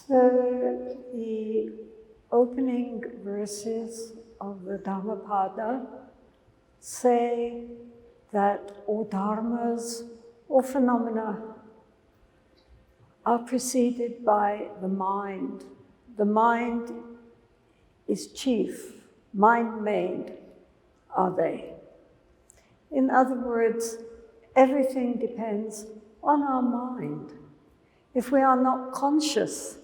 So the opening verses of the Dhammapada say that all dharmas, all phenomena are preceded by the mind. The mind is chief, mind-made are they. In other words, everything depends on our mind. If we are not conscious,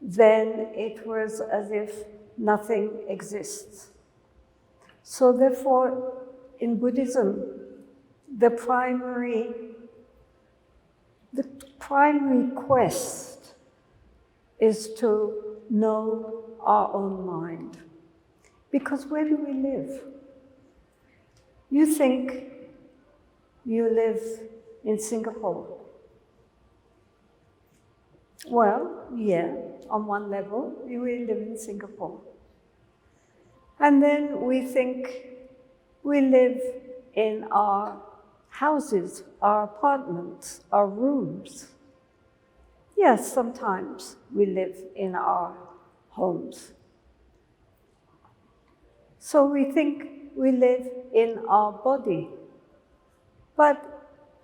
then it was as if nothing exists. So therefore, in Buddhism, the primary quest is to know our own mind. Because where do we live? You think you live in Singapore. Well, yeah, on one level, we live in Singapore. And then we think we live in our houses, our apartments, our rooms. Yes, sometimes we live in our homes. So we think we live in our body. But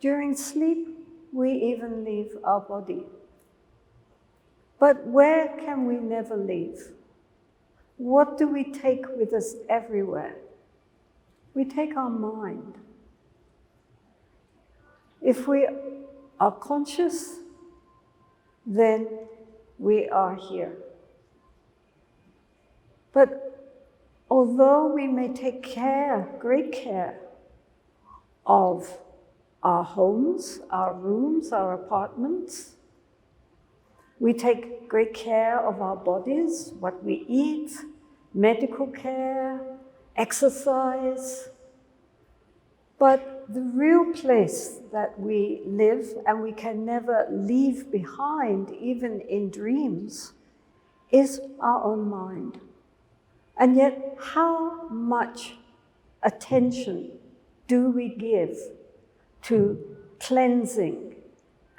during sleep, we even leave our body. But where can we never leave? What do we take with us everywhere? We take our mind. If we are conscious, then we are here. But although we may take care, great care, of our homes, our rooms, our apartments, we take great care of our bodies, what we eat, medical care, exercise. But the real place that we live and we can never leave behind, even in dreams, is our own mind. And yet, how much attention do we give to cleansing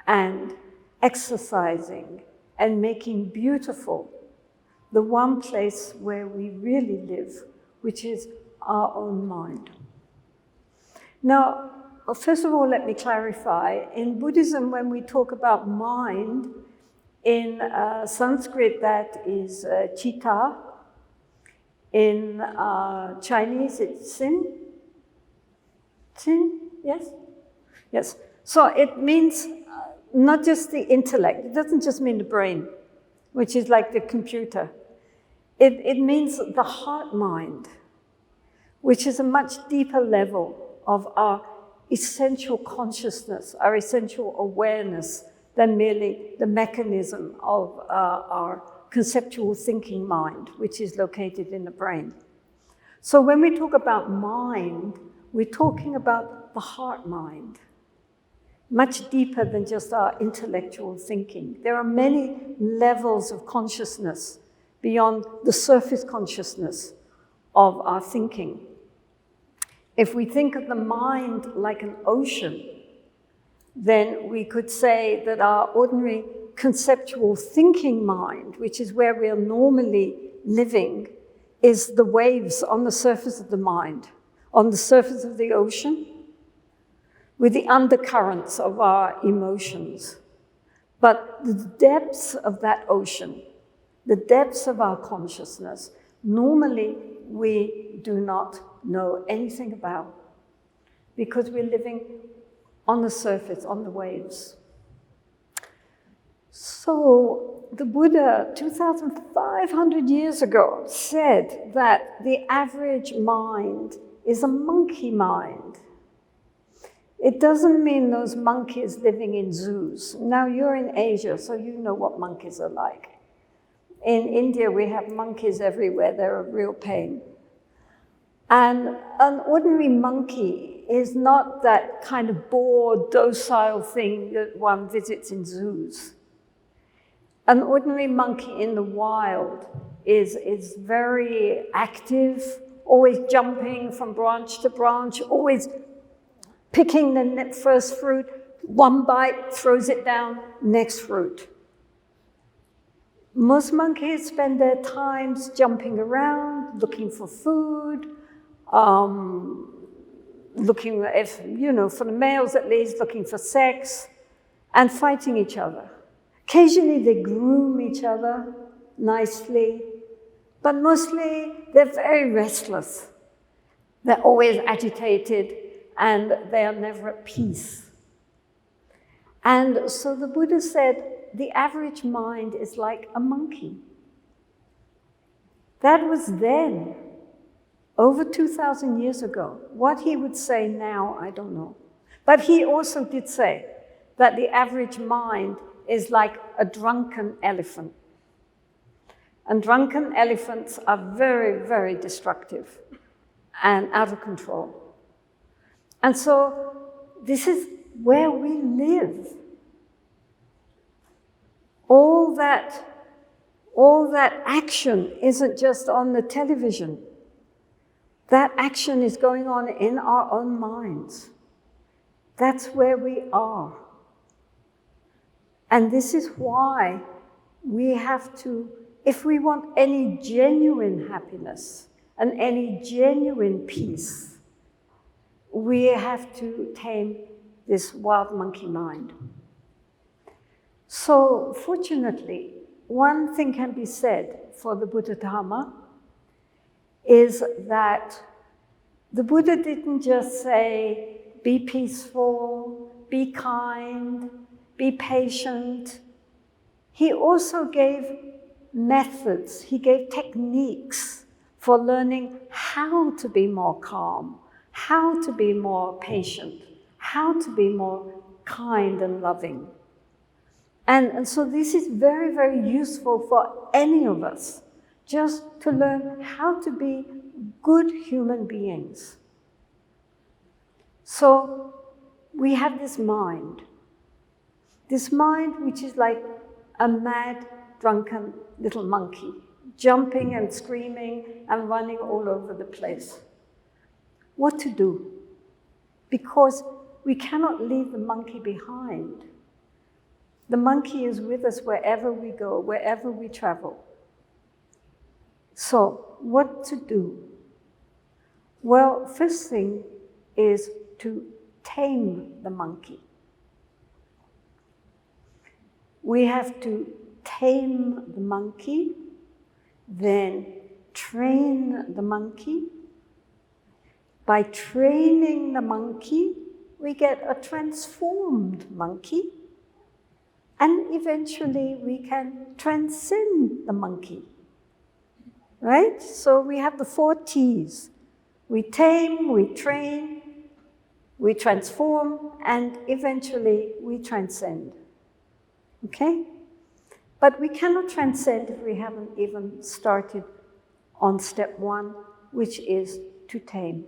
and exercising and making beautiful the one place where we really live, which is our own mind. Now, first of all, let me clarify. In Buddhism, when we talk about mind, in Sanskrit that is chitta, in Chinese it's sin. Sin, yes? Yes. So it means not just the intellect. It doesn't just mean the brain, which is like the computer. It means the heart-mind, which is a much deeper level of our essential consciousness, our essential awareness, than merely the mechanism of our conceptual thinking mind, which is located in the brain. So when we talk about mind, we're talking about the heart-mind, much deeper than just our intellectual thinking. There are many levels of consciousness beyond the surface consciousness of our thinking. If we think of the mind like an ocean, then we could say that our ordinary conceptual thinking mind, which is where we are normally living, is the waves on the surface of the mind, on the surface of the ocean, with the undercurrents of our emotions. But the depths of that ocean, the depths of our consciousness, normally we do not know anything about, because we're living on the surface, on the waves. So the Buddha, 2,500 years ago, said that the average mind is a monkey mind. It doesn't mean those monkeys living in zoos. Now you're in Asia, so you know what monkeys are like. In India, we have monkeys everywhere. They're a real pain. And an ordinary monkey is not that kind of bored, docile thing that one visits in zoos. An ordinary monkey in the wild is very active, always jumping from branch to branch, always picking the first fruit, one bite, throws it down, next fruit. Most monkeys spend their times jumping around, looking for food, looking, if, for the males at least, looking for sex, and fighting each other. Occasionally they groom each other nicely, but mostly they're very restless. They're always agitated, and they are never at peace. And so the Buddha said, the average mind is like a monkey. That was then, over 2,000 years ago. What he would say now, I don't know. But he also did say that the average mind is like a drunken elephant. And drunken elephants are very, very destructive and out of control. And so this is where we live. All that action isn't just on the television. That action is going on in our own minds. That's where we are. And this is why we have to, if we want any genuine happiness and any genuine peace, we have to tame this wild monkey mind. So fortunately, one thing can be said for the Buddha Dharma is that the Buddha didn't just say, be peaceful, be kind, be patient. He also gave methods, he gave techniques for learning how to be more calm, how to be more patient, how to be more kind and loving. And so this is very, very useful for any of us, just to learn how to be good human beings. So we have this mind which is like a mad, drunken little monkey, jumping and screaming and running all over the place. What to do? Because we cannot leave the monkey behind. The monkey is with us wherever we go, wherever we travel. So, what to do? Well, first thing is to tame the monkey. We have to tame the monkey, then train the monkey. By training the monkey, we get a transformed monkey. And eventually we can transcend the monkey, right? So we have the 4 T's. We tame, we train, we transform, and eventually we transcend, okay? But we cannot transcend if we haven't even started on step 1, which is to tame.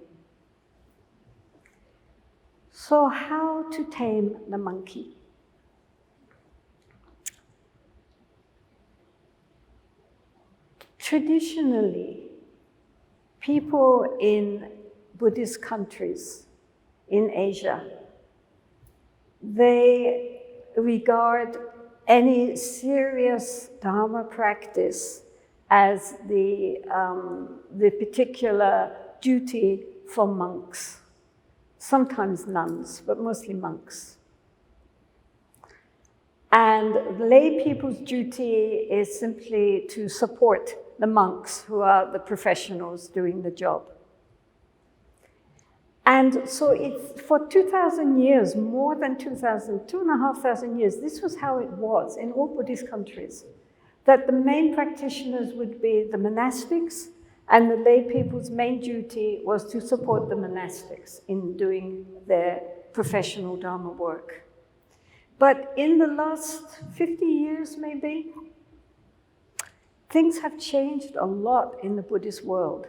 So how to tame the monkey? Traditionally, people in Buddhist countries in Asia, they regard any serious Dharma practice as the particular duty for monks, sometimes nuns, but mostly monks. And lay people's duty is simply to support the monks who are the professionals doing the job. And so it's for 2,000 years, more than 2,000, 2,500 years, this was how it was in all Buddhist countries, that the main practitioners would be the monastics, and the lay people's main duty was to support the monastics in doing their professional Dharma work. But in the last 50 years, maybe, things have changed a lot in the Buddhist world.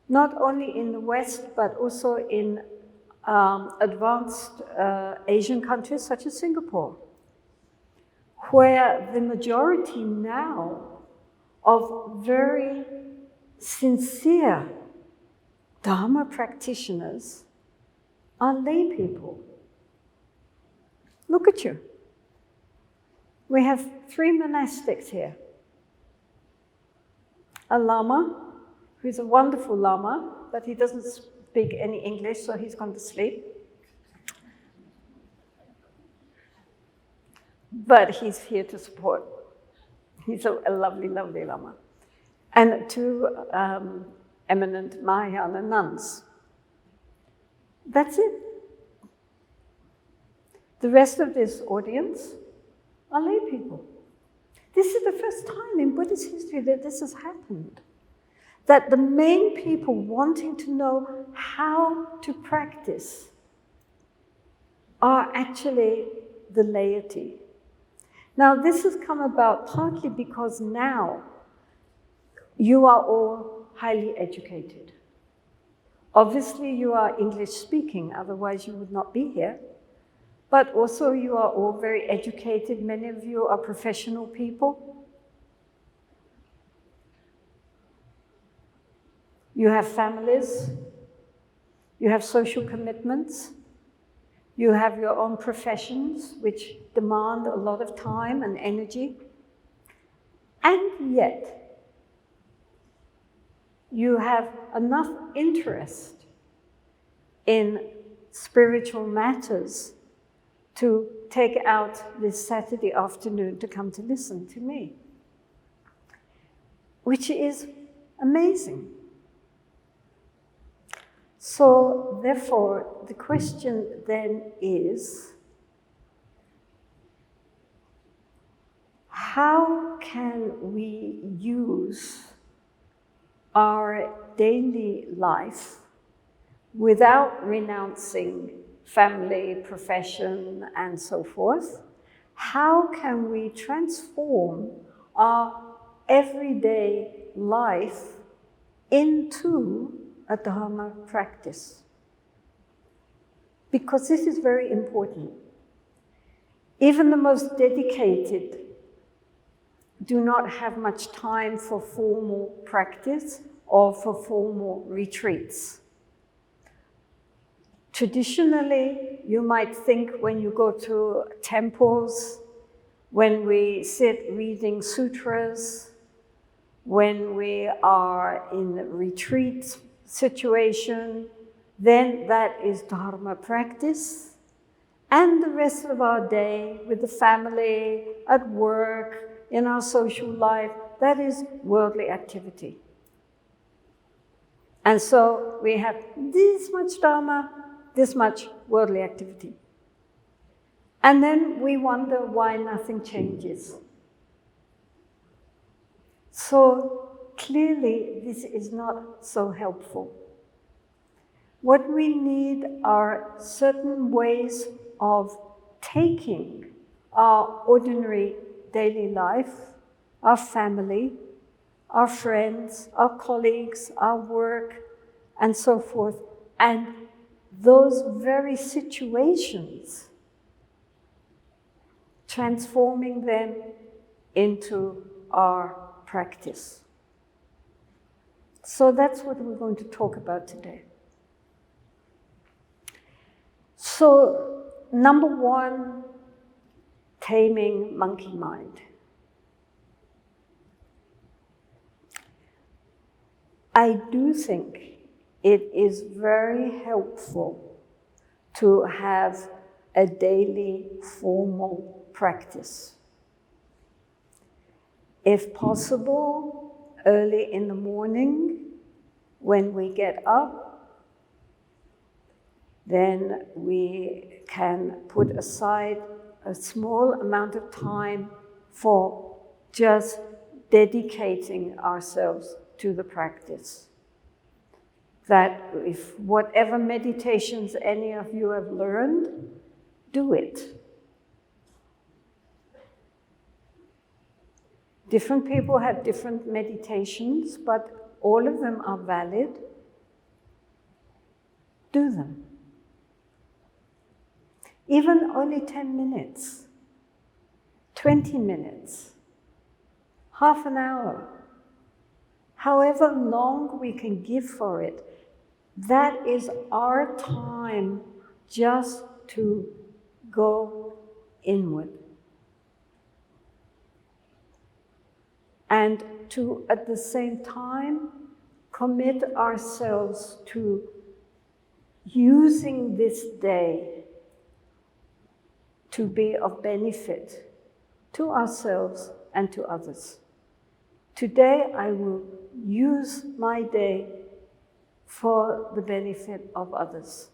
Not only in the West, but also in advanced Asian countries such as Singapore, where the majority now of very sincere Dharma practitioners are lay people. Look at you. We have 3 monastics here. A lama, who's a wonderful lama, but he doesn't speak any English, so he's gone to sleep. But he's here to support. He's a lovely, lovely lama. And 2 eminent Mahayana nuns. That's it. The rest of this audience are lay people. This is the first time in Buddhist history that this has happened. That the main people wanting to know how to practice are actually the laity. Now, this has come about partly because now you are all highly educated. Obviously, you are English speaking, otherwise you would not be here. But also you are all very educated. Many of you are professional people. You have families. You have social commitments. You have your own professions, which demand a lot of time and energy. And yet, you have enough interest in spiritual matters to take out this Saturday afternoon to come to listen to me, which is amazing. So, therefore, the question then is, how can we use our daily life without renouncing family, profession, and so forth? How can we transform our everyday life into a Dharma practice? Because this is very important. Even the most dedicated do not have much time for formal practice or for formal retreats. Traditionally, you might think when you go to temples, when we sit reading sutras, when we are in a retreat situation, then that is Dharma practice. And the rest of our day with the family, at work, in our social life, that is worldly activity. And so we have this much Dharma, this much worldly activity. And then we wonder why nothing changes. So clearly, this is not so helpful. What we need are certain ways of taking our ordinary daily life, our family, our friends, our colleagues, our work, and so forth, and those very situations, transforming them into our practice. So that's what we're going to talk about today. So, number 1, taming monkey mind. I do think it is very helpful to have a daily formal practice. If possible, early in the morning, when we get up, then we can put aside a small amount of time for just dedicating ourselves to the practice. That if whatever meditations any of you have learned, do it. Different people have different meditations, but all of them are valid. Do them. Even only 10 minutes, 20 minutes, half an hour, however long we can give for it, that is our time just to go inward. And to, at the same time, commit ourselves to using this day to be of benefit to ourselves and to others. Today I will use my day for the benefit of others.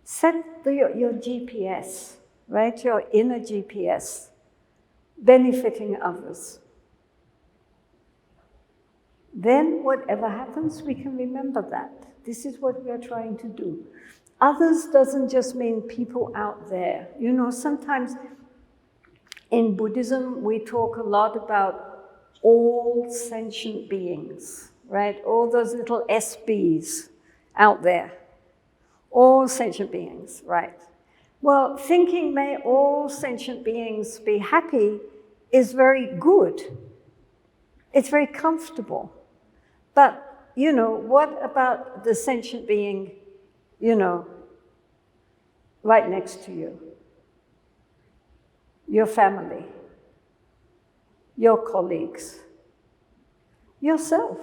Set your GPS, right? Your inner GPS, benefiting others. Then whatever happens, we can remember that. This is what we are trying to do. Others doesn't just mean people out there. You know, sometimes in Buddhism, we talk a lot about all sentient beings, right? All those little SBs out there. All sentient beings, right? Well, thinking may all sentient beings be happy is very good. It's very comfortable. But, you know, what about the sentient being, you know, right next to you? Your family, your colleagues, yourself.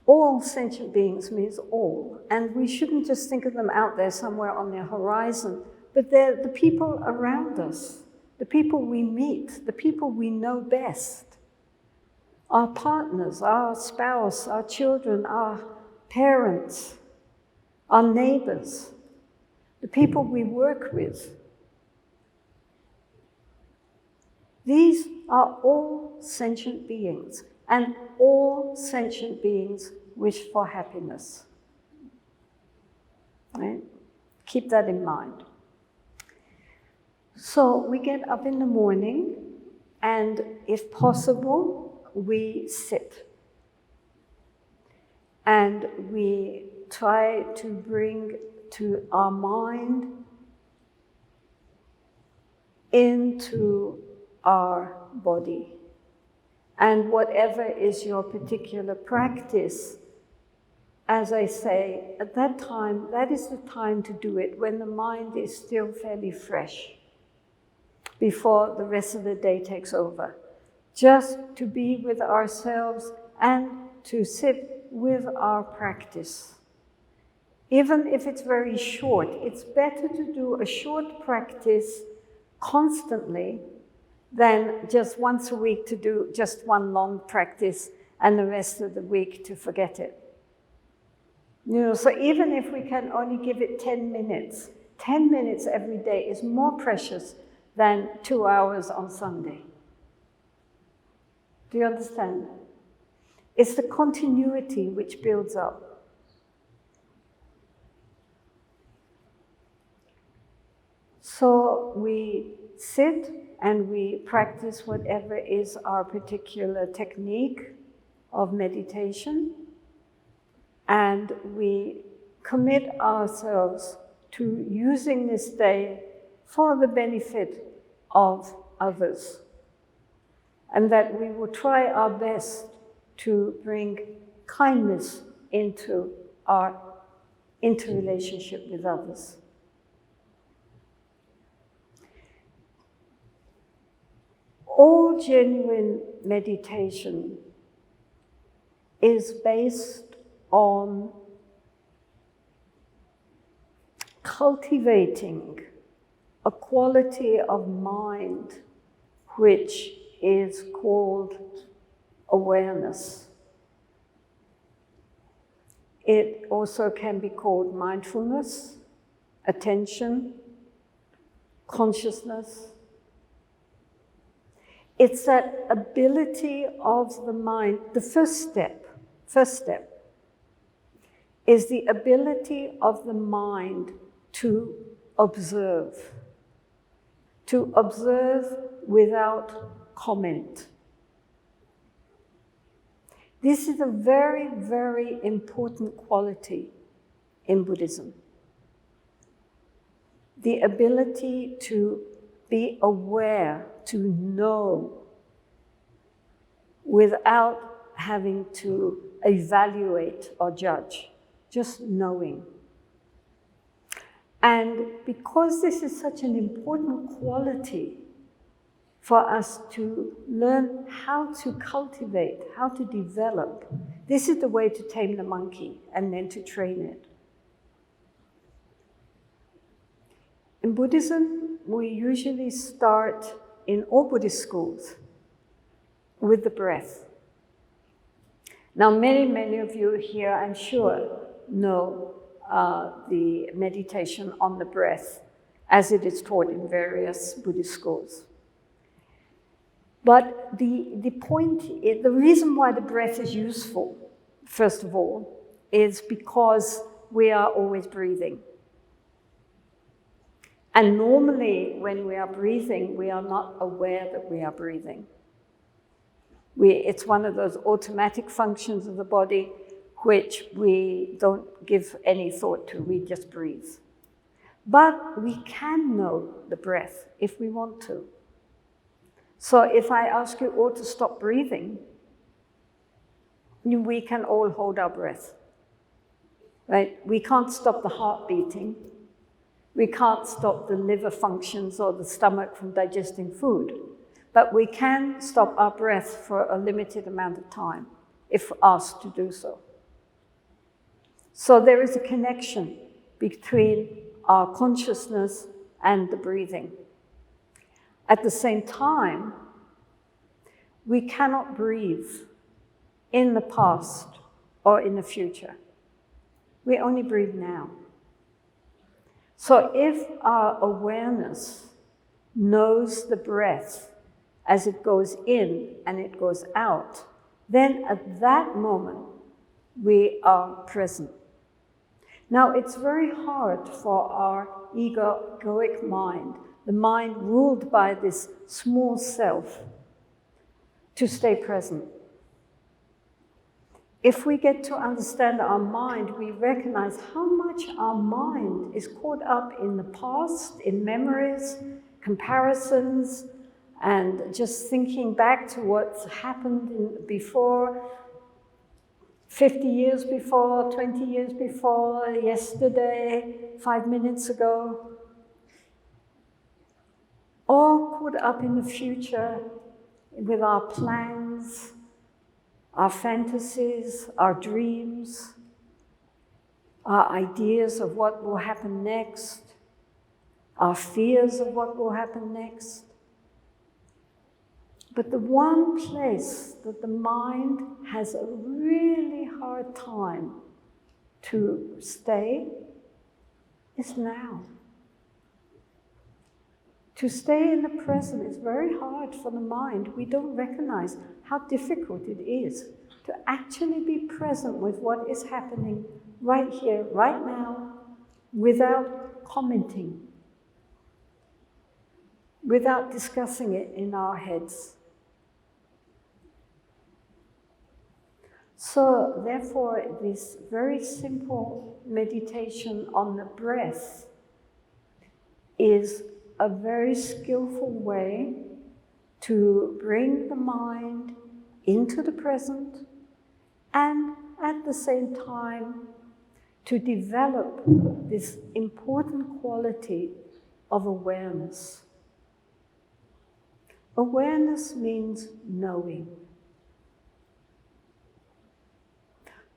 All sentient beings means all, and we shouldn't just think of them out there somewhere on the horizon, but they're the people around us, the people we meet, the people we know best. Our partners, our spouse, our children, our parents, our neighbors, the people we work with. These are all sentient beings, and all sentient beings wish for happiness. Right? Keep that in mind. So we get up in the morning, and if possible, we sit. And we try to bring to our mind into our body. And whatever is your particular practice, as I say, at that time, that is the time to do it when the mind is still fairly fresh, before the rest of the day takes over. Just to be with ourselves and to sit with our practice. Even if it's very short, it's better to do a short practice constantly than just once a week to do just one long practice and the rest of the week to forget it. You know, so even if we can only give it 10 minutes, 10 minutes every day is more precious than 2 hours on Sunday. Do you understand? It's the continuity which builds up. So we sit and we practice whatever is our particular technique of meditation, and we commit ourselves to using this day for the benefit of others, and that we will try our best to bring kindness into our interrelationship with others. All genuine meditation is based on cultivating a quality of mind which is called awareness. It also can be called mindfulness, attention, consciousness. It's that ability of the mind. The first step is the ability of the mind to observe without comment. This is a very, very important quality in Buddhism. The ability to be aware, to know, without having to evaluate or judge. just knowing. And because this is such an important quality for us to learn how to cultivate, how to develop, this is the way to tame the monkey and then to train it. In Buddhism, we usually start in all Buddhist schools with the breath. Now, many of you here, I'm sure, know the meditation on the breath as it is taught in various Buddhist schools. But the point is, the reason why the breath is useful, first of all, is because we are always breathing. And normally, when we are breathing, we are not aware that we are breathing. It's one of those automatic functions of the body which we don't give any thought to, we just breathe. But we can know the breath if we want to. So if I ask you all to stop breathing, we can all hold our breath, right? We can't stop the heart beating. We can't stop the liver functions or the stomach from digesting food. But we can stop our breath for a limited amount of time if asked to do so. So there is a connection between our consciousness and the breathing. At the same time, we cannot breathe in the past or in the future. We only breathe now. So if our awareness knows the breath as it goes in and it goes out, then at that moment, we are present. Now, it's very hard for our egoic mind, the mind ruled by this small self, to stay present. If we get to understand our mind, we recognize how much our mind is caught up in the past, in memories, comparisons, and just thinking back to what's happened before, 50 years before, 20 years before, yesterday, 5 minutes ago. All caught up in the future with our plans, our fantasies, our dreams, our ideas of what will happen next, our fears of what will happen next. But the one place that the mind has a really hard time to stay is now. To stay in the present is very hard for the mind. We don't recognize how difficult it is to actually be present with what is happening right here, right now, without commenting, without discussing it in our heads. So, therefore, this very simple meditation on the breath is a very skillful way to bring the mind into the present and at the same time to develop this important quality of awareness. Awareness means knowing.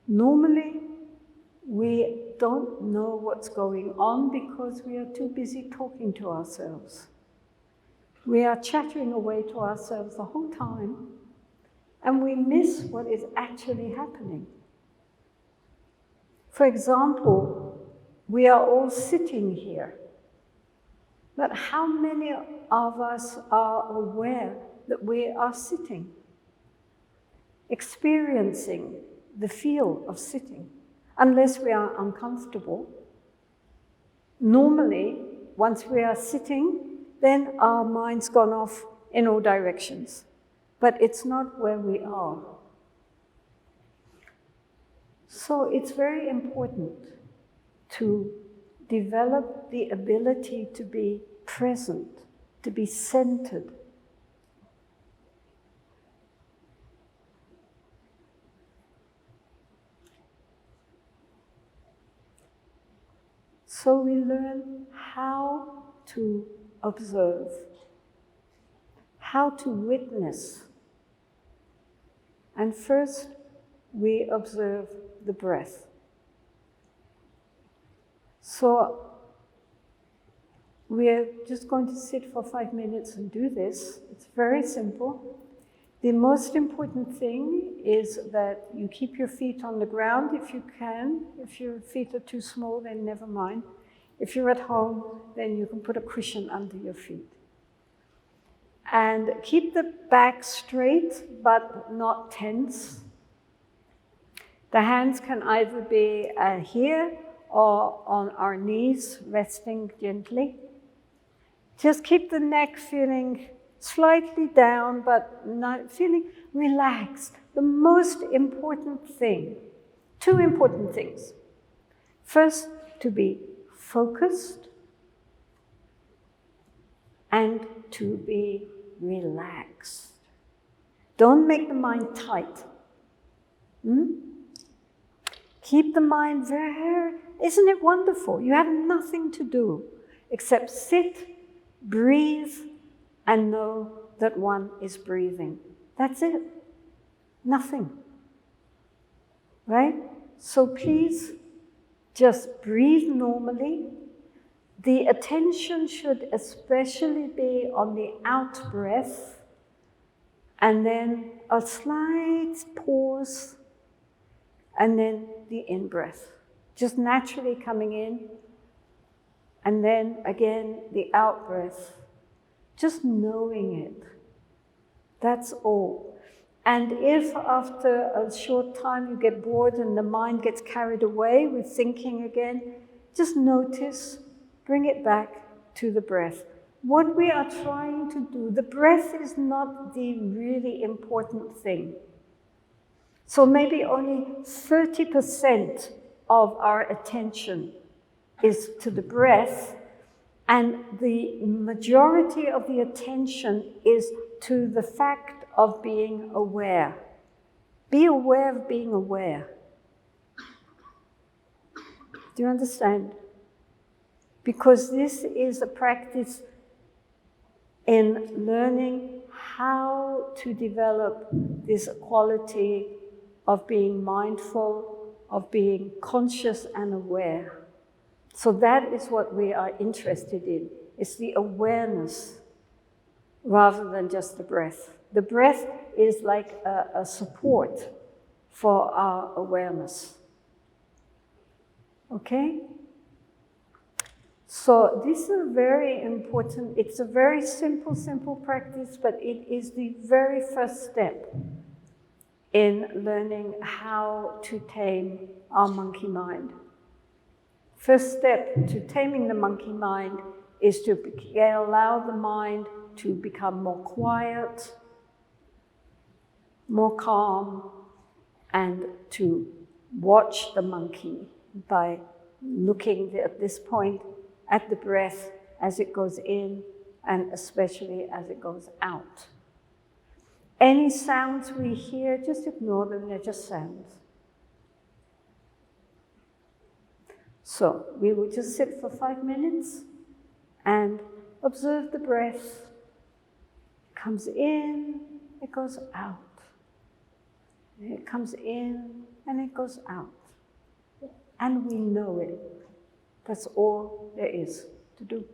Normally, we don't know what's going on because we are too busy talking to ourselves. We are chattering away to ourselves the whole time, and we miss what is actually happening. For example, we are all sitting here, but how many of us are aware that we are sitting, experiencing the feel of sitting? Unless we are uncomfortable. Normally, once we are sitting, then our mind's gone off in all directions. But it's not where we are. So it's very important to develop the ability to be present, to be centered. So we learn how to observe, how to witness. And first, we observe the breath. So we're just going to sit for 5 minutes and do this. It's very simple. The most important thing is that you keep your feet on the ground if you can. If your feet are too small, then never mind. If you're at home, then you can put a cushion under your feet. And keep the back straight, but not tense. The hands can either be here or on our knees, resting gently. Just keep the neck feeling slightly down, but not feeling relaxed. The most important thing, two important things. First, to be focused and to be relaxed. Don't make the mind tight. Keep the mind very, isn't it wonderful? You have nothing to do except sit, breathe, and know that one is breathing. That's it. Nothing. Right? So please just breathe normally. The attention should especially be on the out breath, and then a slight pause, and then the in breath. Just naturally coming in, and then again the out breath. Just knowing it. That's all. And if after a short time you get bored and the mind gets carried away with thinking again, just notice, bring it back to the breath. What we are trying to do, the breath is not the really important thing. So maybe only 30% of our attention is to the breath, and the majority of the attention is to the fact of being aware. Be aware of being aware. Do you understand? Because this is a practice in learning how to develop this quality of being mindful, of being conscious and aware. So that is what we are interested in. It's the awareness rather than just the breath. The breath is like a support for our awareness. Okay? So this is a very important, it's a very simple practice, but it is the very first step in learning how to tame our monkey mind. First step to taming the monkey mind is to allow the mind to become more quiet, more calm, and to watch the monkey by looking at this point at the breath as it goes in and especially as it goes out. Any sounds we hear, just ignore them, they're just sounds. So we will just sit for 5 minutes and observe the breath. It comes in, it goes out. It comes in and it goes out. And we know it. That's all there is to do.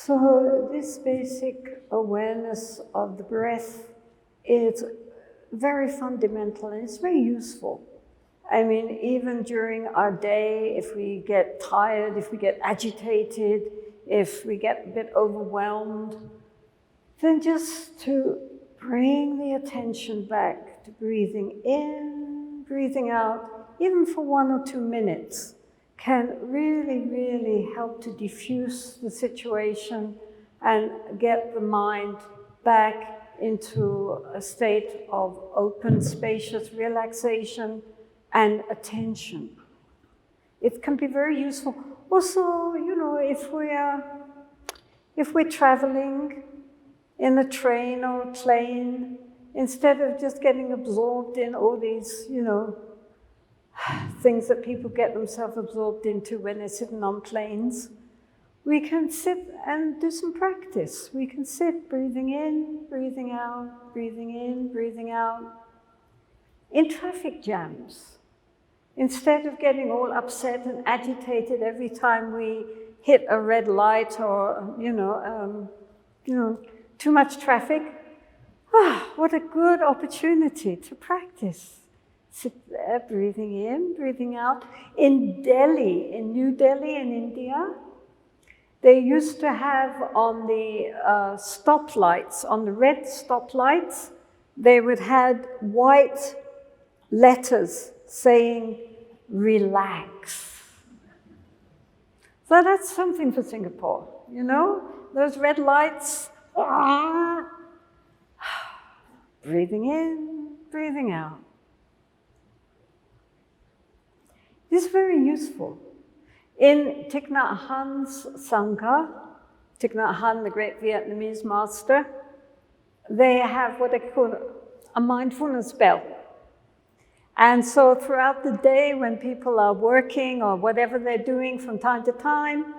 So this basic awareness of the breath is very fundamental and it's very useful. I mean, even during our day, if we get tired, if we get agitated, if we get a bit overwhelmed, then just to bring the attention back to breathing in, breathing out, even for 1 or 2 minutes, can really, really help to diffuse the situation and get the mind back into a state of open, spacious relaxation and attention. It can be very useful. Also, you know, if we're traveling in a train or a plane, instead of just getting absorbed in all these, you know, things that people get themselves absorbed into when they're sitting on planes, we can sit and do some practice. We can sit breathing in, breathing out, breathing in, breathing out. In traffic jams, instead of getting all upset and agitated every time we hit a red light or, too much traffic, what a good opportunity to practice. Sit there, breathing in, breathing out. In Delhi, in New Delhi in India, they used to have on the stoplights, on the red stoplights, they would have white letters saying, relax. So that's something for Singapore, you know? Those red lights, breathing in, breathing out. This is very useful. In Thich Nhat Hanh's Sangha, Thich Nhat Hanh, the great Vietnamese master, they have what they call a mindfulness bell. And so throughout the day, when people are working or whatever they're doing from time to time,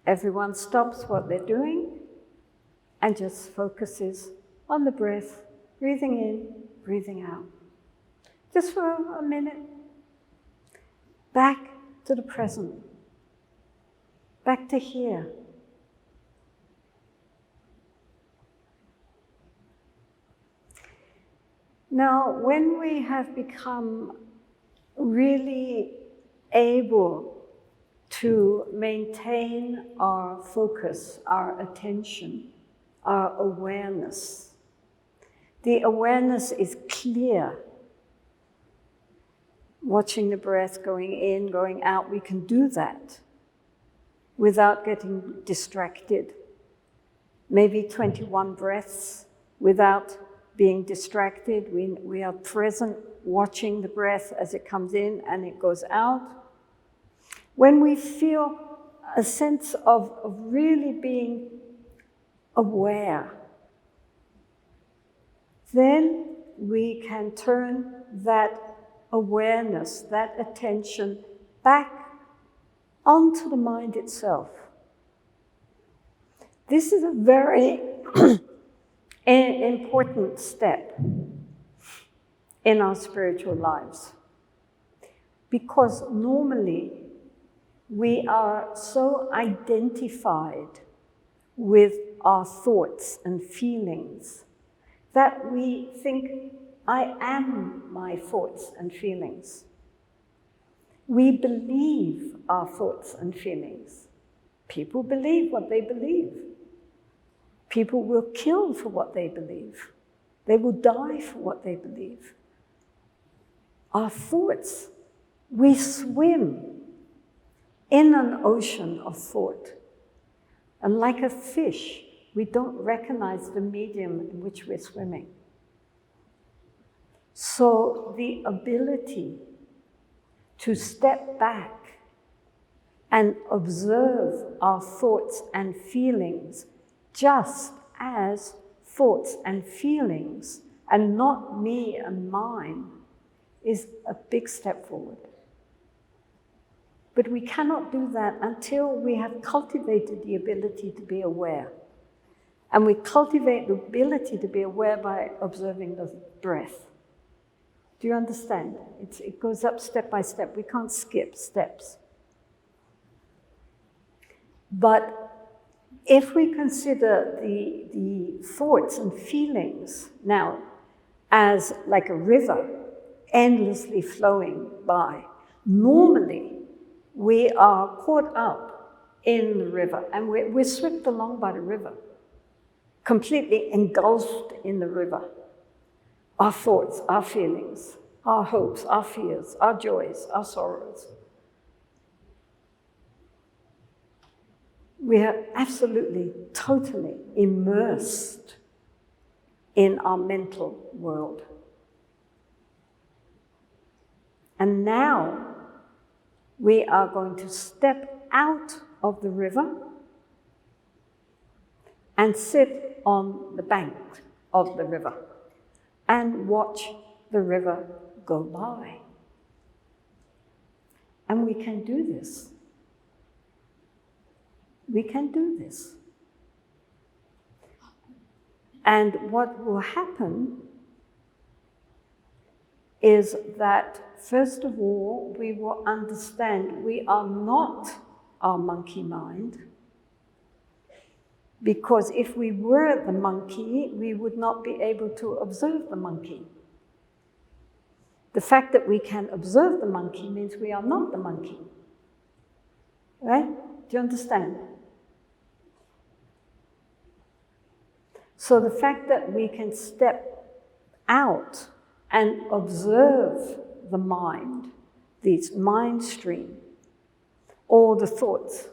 everyone stops what they're doing and just focuses on the breath, breathing in, breathing out. Just for a minute. Back to the present. Back to here. Now, when we have become really able to maintain our focus, our attention, our awareness, the awareness is clear. Watching the breath going in, going out, we can do that without getting distracted. Maybe 21 breaths without being distracted. We are present, watching the breath as it comes in and it goes out. When we feel a sense of really being aware, then we can turn that awareness, that attention back onto the mind itself. This is a very important step in our spiritual lives, because normally we are so identified with our thoughts and feelings that we think, I am my thoughts and feelings. We believe our thoughts and feelings. People believe what they believe. People will kill for what they believe. They will die for what they believe. Our thoughts, we swim in an ocean of thought. And like a fish, we don't recognize the medium in which we're swimming. So the ability to step back and observe our thoughts and feelings just as thoughts and feelings, and not me and mine, is a big step forward. But we cannot do that until we have cultivated the ability to be aware. And we cultivate the ability to be aware by observing the breath. Do you understand? It goes up step by step. We can't skip steps. But if we consider the thoughts and feelings now as like a river endlessly flowing by, normally we are caught up in the river and we're swept along by the river, completely engulfed in the river. Our thoughts, our feelings, our hopes, our fears, our joys, our sorrows. We are absolutely, totally immersed in our mental world. And now we are going to step out of the river and sit on the bank of the river and watch the river go by. And we can do this. We can do this. And what will happen is that, first of all, we will understand we are not our monkey mind, because if we were the monkey, we would not be able to observe the monkey. The fact that we can observe the monkey means we are not the monkey. Right? Do you understand? So the fact that we can step out and observe the mind, this mind stream, all the thoughts,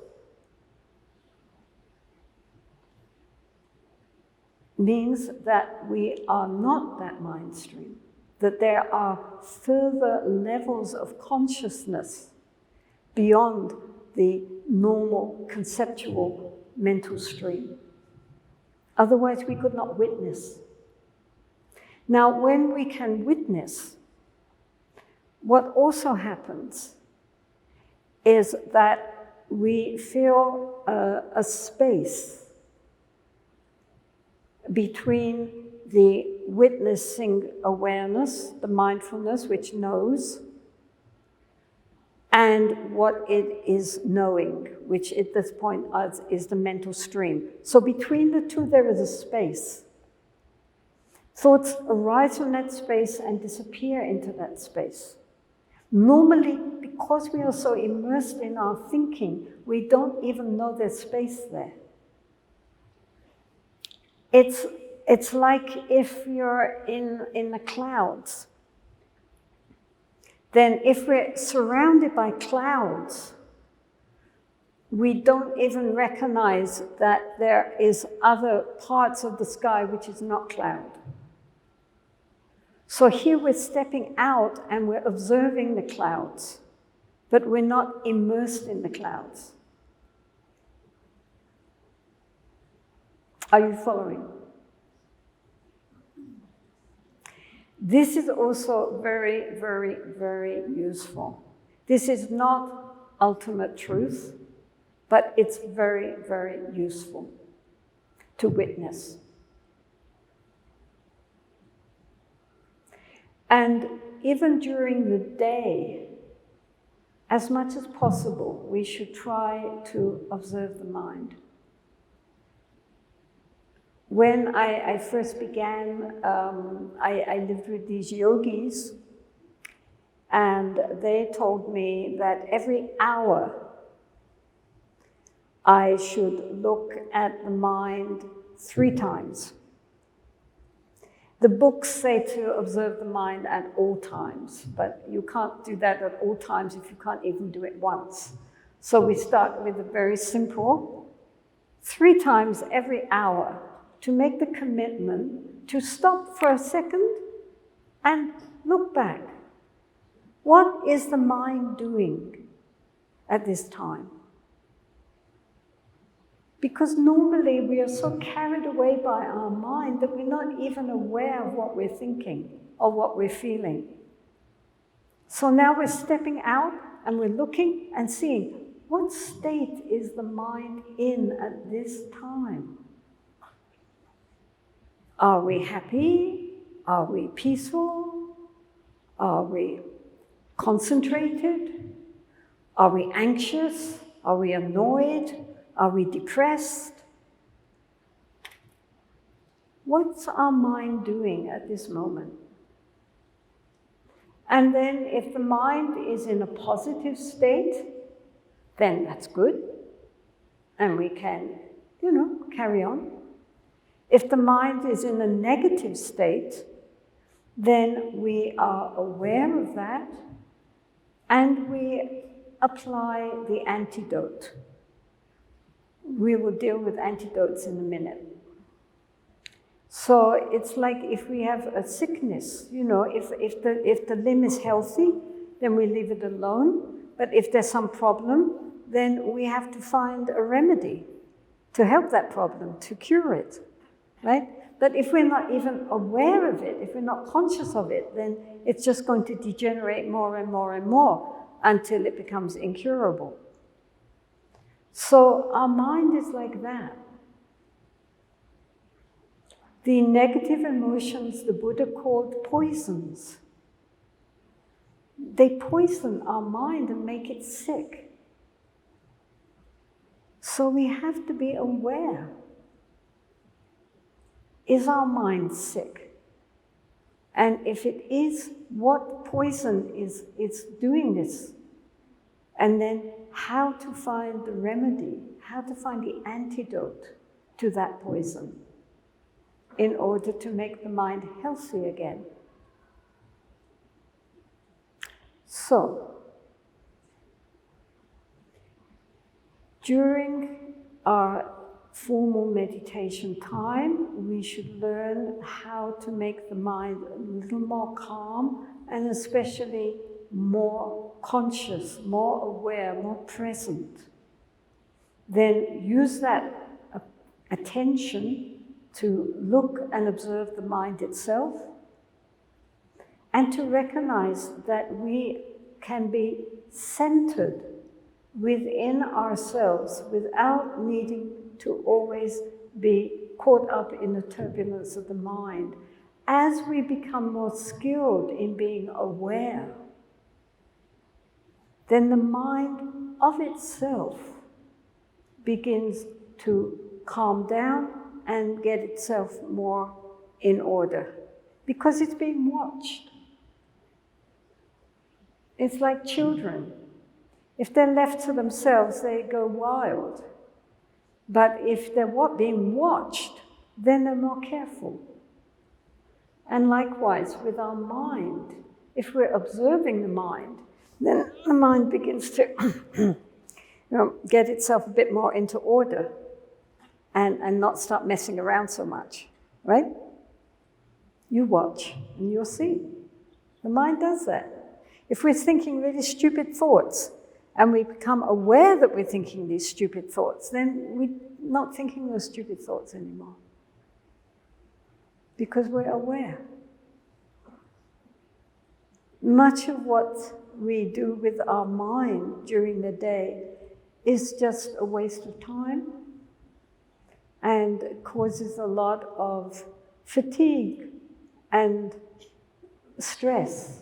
means that we are not that mind stream, that there are further levels of consciousness beyond the normal conceptual mental stream. Otherwise, we could not witness. Now, when we can witness, what also happens is that we feel a space between the witnessing awareness, the mindfulness which knows, and what it is knowing, which at this point is the mental stream. So between the two, there is a space. Thoughts arise from that space and disappear into that space. Normally, because we are so immersed in our thinking, we don't even know there's space there. It's like if you're in the clouds. Then if we're surrounded by clouds, we don't even recognize that there is other parts of the sky which is not cloud. So here we're stepping out and we're observing the clouds, but we're not immersed in the clouds. Are you following? This is also very, very, very useful. This is not ultimate truth, but it's very, very useful to witness. And even during the day, as much as possible, we should try to observe the mind. When I first began, I lived with these yogis, and they told me that every hour I should look at the mind 3 times. The books say to observe the mind at all times, but you can't do that at all times if you can't even do it once. So we start with a very simple, 3 times every hour, to make the commitment to stop for a second and look back. What is the mind doing at this time? Because normally we are so carried away by our mind that we're not even aware of what we're thinking or what we're feeling. So now we're stepping out and we're looking and seeing, what state is the mind in at this time? Are we happy? Are we peaceful? Are we concentrated? Are we anxious? Are we annoyed? Are we depressed? What's our mind doing at this moment? And then if the mind is in a positive state, then that's good. And we can, carry on. If the mind is in a negative state, then we are aware of that and we apply the antidote. We will deal with antidotes in a minute. So it's like if we have a sickness, if the limb is healthy, then we leave it alone. But if there's some problem, then we have to find a remedy to help that problem, to cure it, right? But if we're not even aware of it, if we're not conscious of it, then it's just going to degenerate more and more and more until it becomes incurable. So our mind is like that. The negative emotions the Buddha called poisons. They poison our mind and make it sick. So we have to be aware. Is our mind sick? And if it is, what poison is doing this? And then how to find the remedy, how to find the antidote to that poison in order to make the mind healthy again. So, during our formal meditation time, we should learn how to make the mind a little more calm and especially more conscious, more aware, more present. Then use that attention to look and observe the mind itself and to recognize that we can be centered within ourselves without needing to always be caught up in the turbulence of the mind. As we become more skilled in being aware, then the mind of itself begins to calm down and get itself more in order because it's being watched. It's like children. If they're left to themselves, they go wild. But if they're being watched, then they're more careful. And likewise with our mind, if we're observing the mind, then the mind begins to get itself a bit more into order and not start messing around so much, right? You watch and you'll see. The mind does that. If we're thinking really stupid thoughts and we become aware that we're thinking these stupid thoughts, then we're not thinking those stupid thoughts anymore because we're aware. Much of what we do with our mind during the day is just a waste of time and causes a lot of fatigue and stress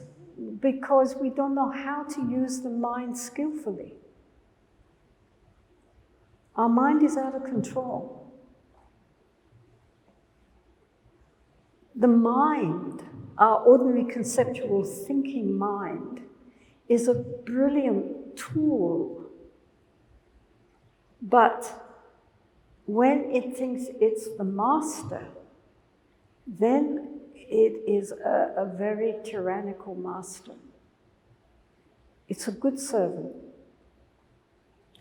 because we don't know how to use the mind skillfully. Our mind is out of control. The mind, our ordinary conceptual thinking mind, is a brilliant tool. But when it thinks it's the master, then it is a very tyrannical master. It's a good servant,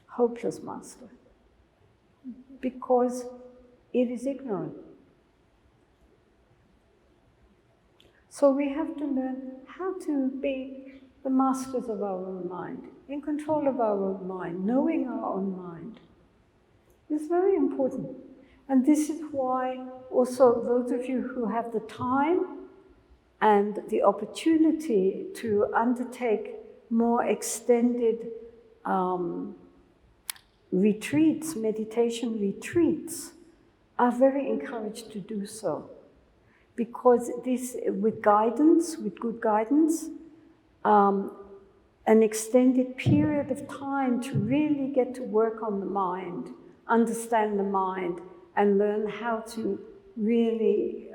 hopeless master, because it is ignorant. So we have to learn how to be the masters of our own mind, in control of our own mind, knowing our own mind. It's very important. And this is why also those of you who have the time and the opportunity to undertake more extended retreats, meditation retreats, are very encouraged to do so. Because this, with guidance, with good guidance, an extended period of time to really get to work on the mind, understand the mind, and learn how to really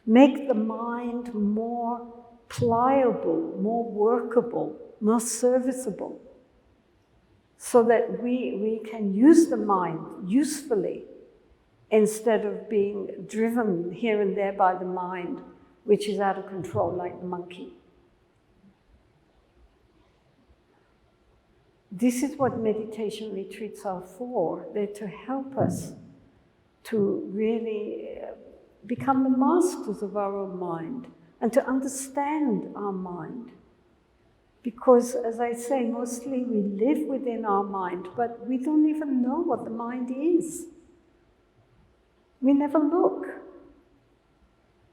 make the mind more pliable, more workable, more serviceable, so that we can use the mind usefully instead of being driven here and there by the mind, which is out of control like the monkey. This is what meditation retreats are for. They're to help us to really become the masters of our own mind and to understand our mind. Because, as I say, mostly we live within our mind, but we don't even know what the mind is. We never look.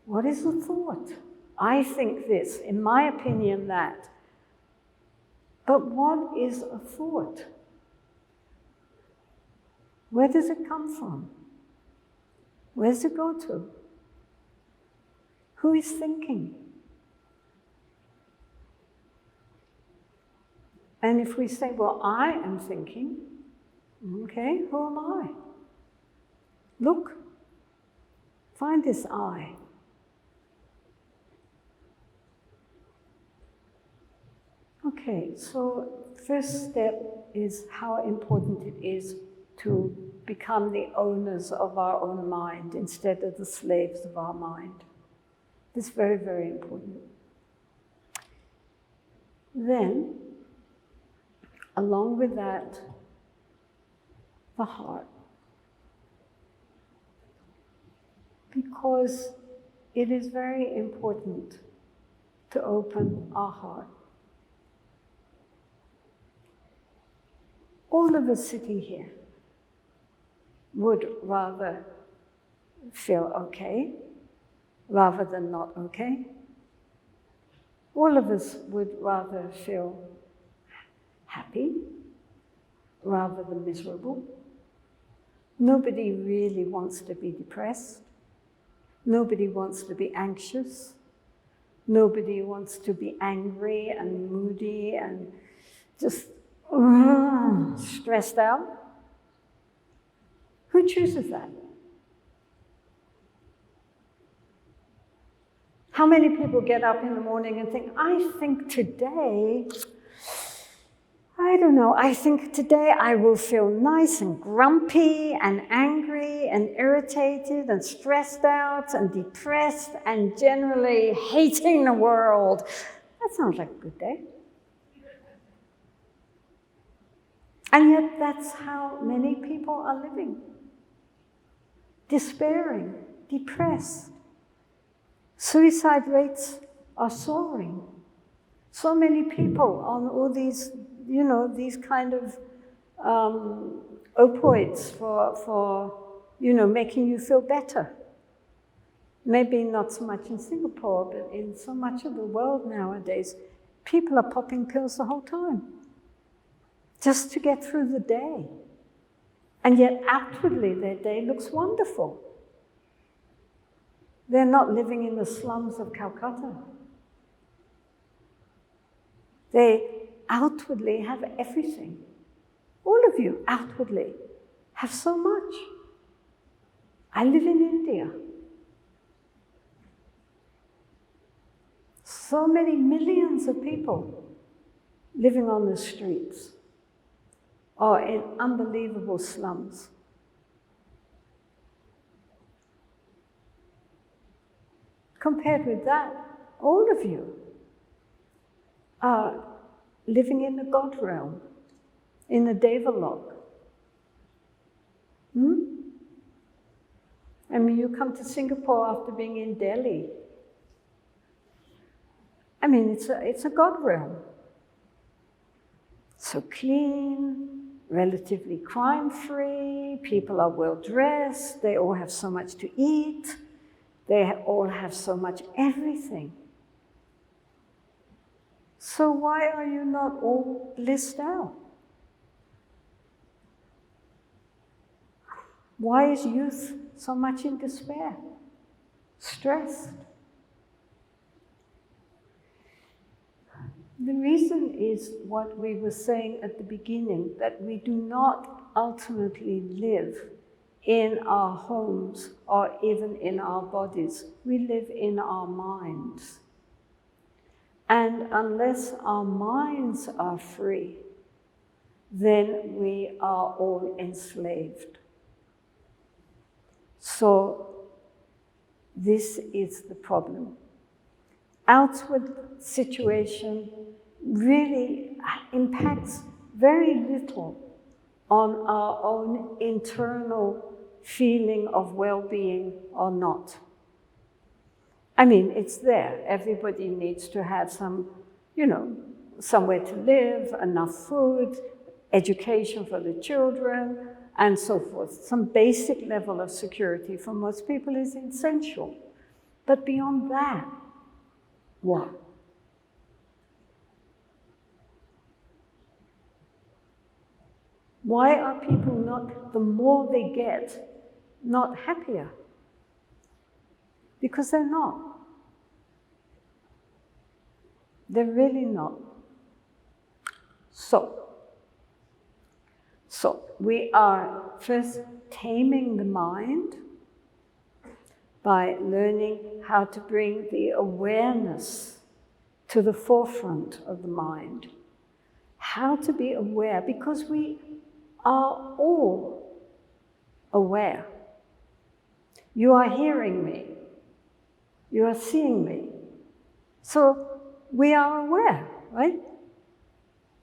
What is the thought? I think this, in my opinion, that. But what is a thought? Where does it come from? Where does it go to? Who is thinking? And if we say, well, I am thinking, okay, who am I? Look, find this I. Okay, so first step is how important it is to become the owners of our own mind instead of the slaves of our mind. This is very, very important. Then, along with that, the heart. Because it is very important to open our heart. All of us sitting here would rather feel okay rather than not okay. All of us would rather feel happy rather than miserable. Nobody really wants to be depressed. Nobody wants to be anxious. Nobody wants to be angry and moody and just stressed out. Who chooses that? How many people get up in the morning and think, I think today I will feel nice and grumpy and angry and irritated and stressed out and depressed and generally hating the world. That sounds like a good day. And yet that's how many people are living. Despairing, depressed. Suicide rates are soaring. So many people on all these, these kind of opioids for making you feel better. Maybe not so much in Singapore, but in so much of the world nowadays, people are popping pills the whole time, just to get through the day. And yet outwardly their day looks wonderful. They're not living in the slums of Calcutta. They outwardly have everything. All of you outwardly have so much. I live in India. So many millions of people living on the streets or in unbelievable slums. Compared with that, all of you are living in the God realm, in the Devalok. I mean, you come to Singapore after being in Delhi. I mean, it's a God realm. So clean, relatively crime-free, people are well-dressed, they all have so much to eat, they all have so much everything. So why are you not all blissed out? Why is youth so much in despair, stressed? The reason is what we were saying at the beginning, that we do not ultimately live in our homes or even in our bodies. We live in our minds. And unless our minds are free, then we are all enslaved. So this is the problem. Outward situation really impacts very little on our own internal feeling of well-being or not. I mean, it's there. Everybody needs to have some, somewhere to live, enough food, education for the children, and so forth. Some basic level of security for most people is essential. But beyond that, what? Why are people not, the more they get, not happier? Because they're not. They're really not. So we are first taming the mind by learning how to bring the awareness to the forefront of the mind. How to be aware, because we are all aware. You are hearing me. You are seeing me. So we are aware, right?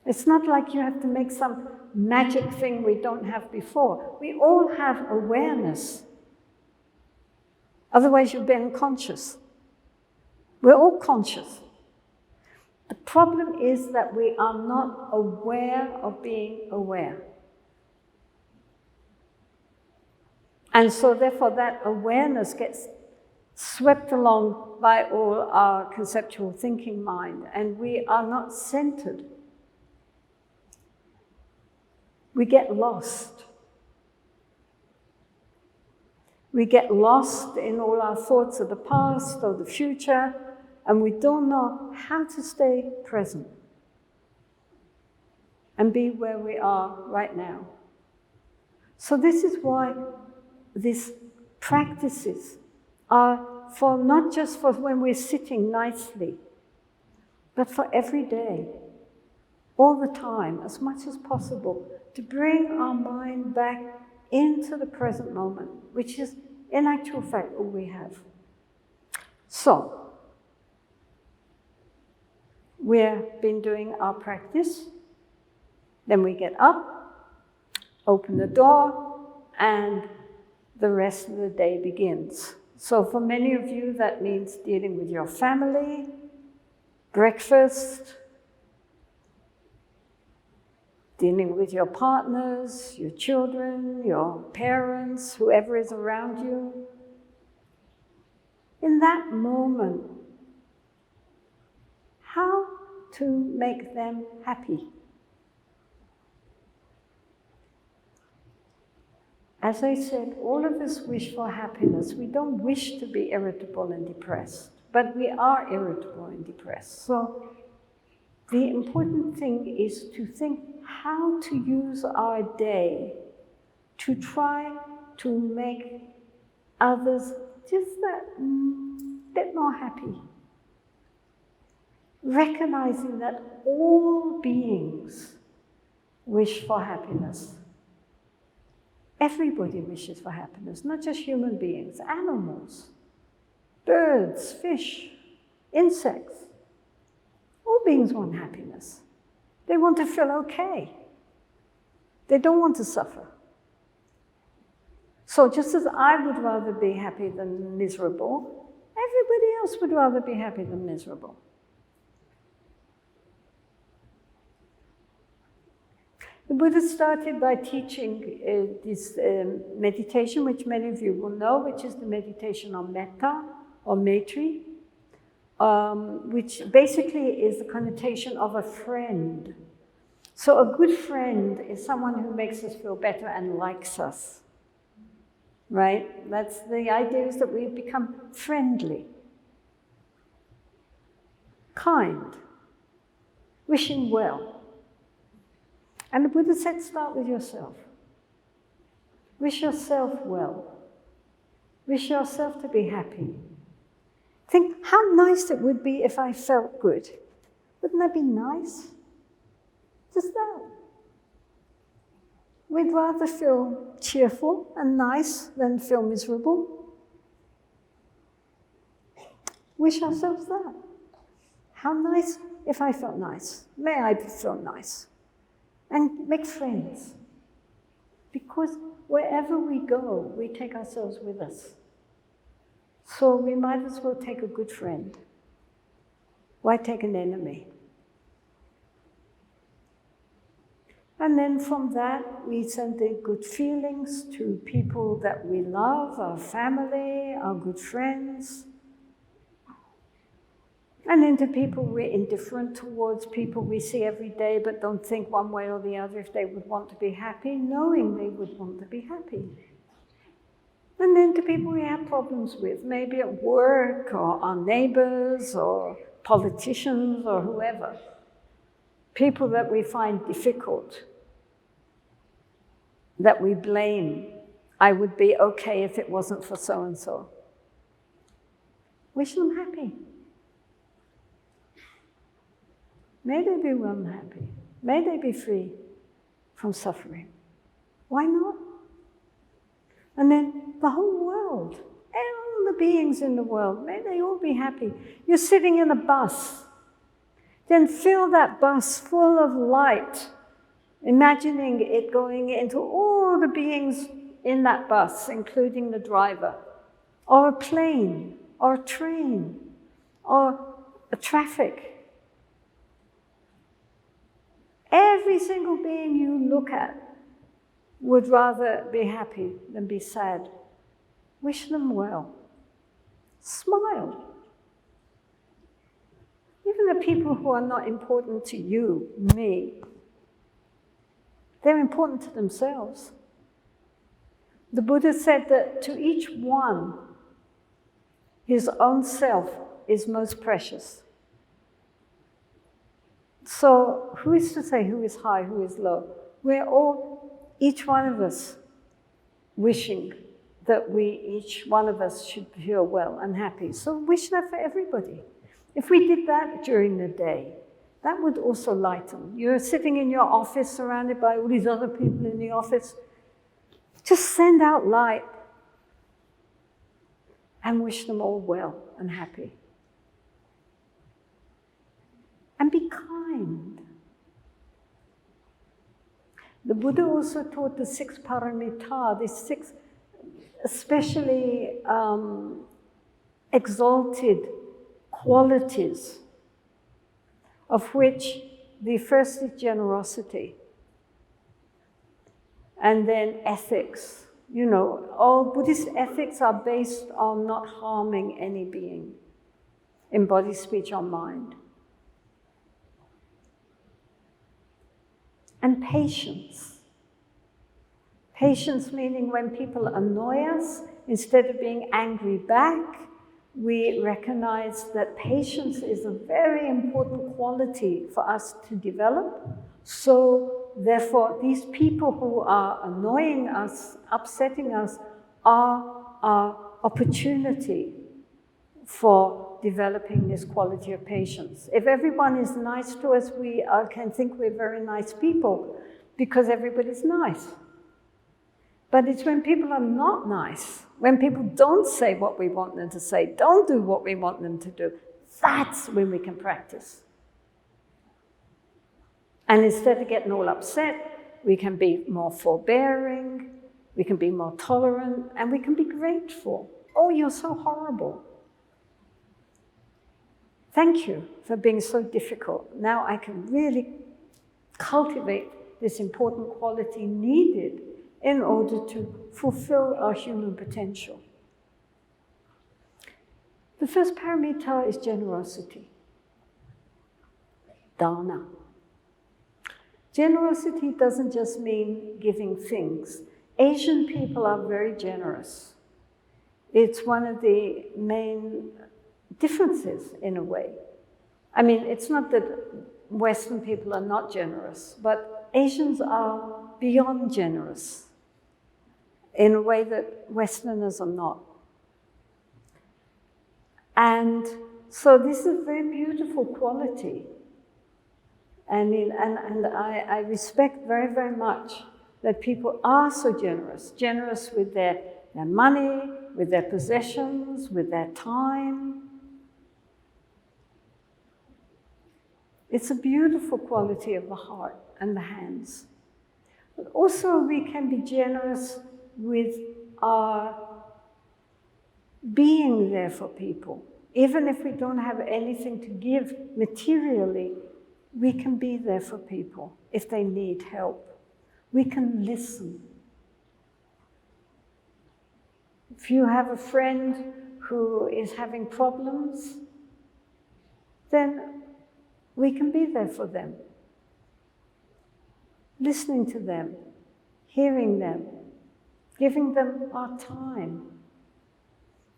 It's not like you have to make some magic thing we don't have before. We all have awareness. Otherwise you'd be unconscious. We're all conscious. The problem is that we are not aware of being aware. And so therefore that awareness gets swept along by all our conceptual thinking mind, and we are not centered. We get lost. We get lost in all our thoughts of the past or the future, and we don't know how to stay present and be where we are right now. So this is why these practices are for not just for when we're sitting nicely, but for every day, all the time, as much as possible, to bring our mind back into the present moment, which is, in actual fact, all we have. So, we've been doing our practice, then we get up, open the door, and the rest of the day begins. So for many of you, that means dealing with your family, breakfast, dealing with your partners, your children, your parents, whoever is around you. In that moment, how to make them happy? As I said, all of us wish for happiness. We don't wish to be irritable and depressed, but we are irritable and depressed. So the important thing is to think how to use our day to try to make others just that bit more happy. Recognizing that all beings wish for happiness. Everybody wishes for happiness, not just human beings, animals, birds, fish, insects. All beings want happiness. They want to feel okay. They don't want to suffer. So just as I would rather be happy than miserable, everybody else would rather be happy than miserable. The Buddha started by teaching this meditation, which many of you will know, which is the meditation on metta or maitri, which basically is the connotation of a friend. So a good friend is someone who makes us feel better and likes us, right? That's the idea, is that we become friendly, kind. wishing well. And the Buddha said, start with yourself. Wish yourself well. Wish yourself to be happy. Think how nice it would be if I felt good. Wouldn't that be nice? Just that. We'd rather feel cheerful and nice than feel miserable. Wish ourselves that. How nice if I felt nice. May I feel nice. And make friends. Because wherever we go, we take ourselves with us. So we might as well take a good friend. Why take an enemy? And then from that, we send the good feelings to people that we love, our family, our good friends. And then to people we're indifferent towards, people we see every day but don't think one way or the other if they would want to be happy, knowing they would want to be happy. And then to people we have problems with, maybe at work or our neighbors or politicians or whoever. People that we find difficult, that we blame. I would be okay if it wasn't for so-and-so. Wish them happy. May they be well and happy. May they be free from suffering. Why not? And then the whole world, all the beings in the world, may they all be happy. You're sitting in a bus. Then fill that bus full of light, imagining it going into all the beings in that bus, including the driver, or a plane, or a train, or a traffic. Every single being you look at would rather be happy than be sad. Wish them well. Smile. Even the people who are not important to you, me, they're important to themselves. The Buddha said that to each one, his own self is most precious. So who is to say who is high, who is low? We're all, each one of us, wishing that each one of us should feel well and happy. So wish that for everybody. If we did that during the day, that would also lighten. You're sitting in your office surrounded by all these other people in the office. Just send out light and wish them all well and happy. And be kind. The Buddha also taught the 6 paramita, these 6 especially exalted qualities, of which the first is generosity, and then ethics. You know, all Buddhist ethics are based on not harming any being in body, speech, or mind. And patience. Patience meaning when people annoy us, instead of being angry back, we recognize that patience is a very important quality for us to develop. So therefore, these people who are annoying us, upsetting us, are our opportunity for developing this quality of patience. If everyone is nice to us, we can think we're very nice people because everybody's nice. But it's when people are not nice, when people don't say what we want them to say, don't do what we want them to do, that's when we can practice. And instead of getting all upset, we can be more forbearing, we can be more tolerant, and we can be grateful. Oh, you're so horrible. Thank you for being so difficult. Now I can really cultivate this important quality needed in order to fulfill our human potential. The first paramita is generosity. Dana. Generosity doesn't just mean giving things. Asian people are very generous. It's one of the main differences in a way. I mean, it's not that Western people are not generous, but Asians are beyond generous in a way that Westerners are not. And so this is a very beautiful quality. And I respect very, very much that people are so generous with their money, with their possessions, with their time. It's a beautiful quality of the heart and the hands. But also we can be generous with our being there for people. Even if we don't have anything to give materially, we can be there for people if they need help. We can listen. If you have a friend who is having problems, then we can be there for them. Listening to them, hearing them, giving them our time.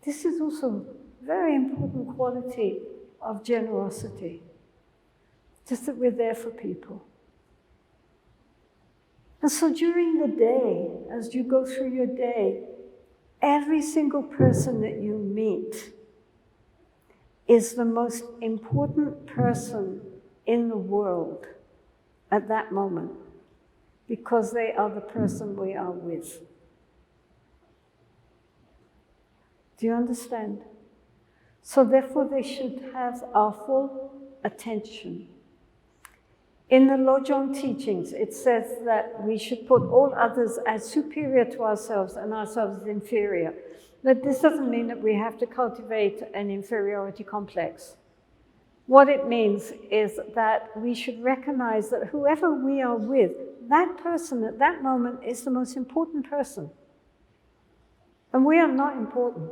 This is also a very important quality of generosity. Just that we're there for people. And so during the day, as you go through your day, every single person that you meet is the most important person in the world at that moment, because they are the person we are with. Do you understand? So therefore they should have our full attention. In the Lojong teachings, it says that we should put all others as superior to ourselves and ourselves as inferior. But this doesn't mean that we have to cultivate an inferiority complex. What it means is that we should recognize that whoever we are with, that person at that moment is the most important person. And we are not important.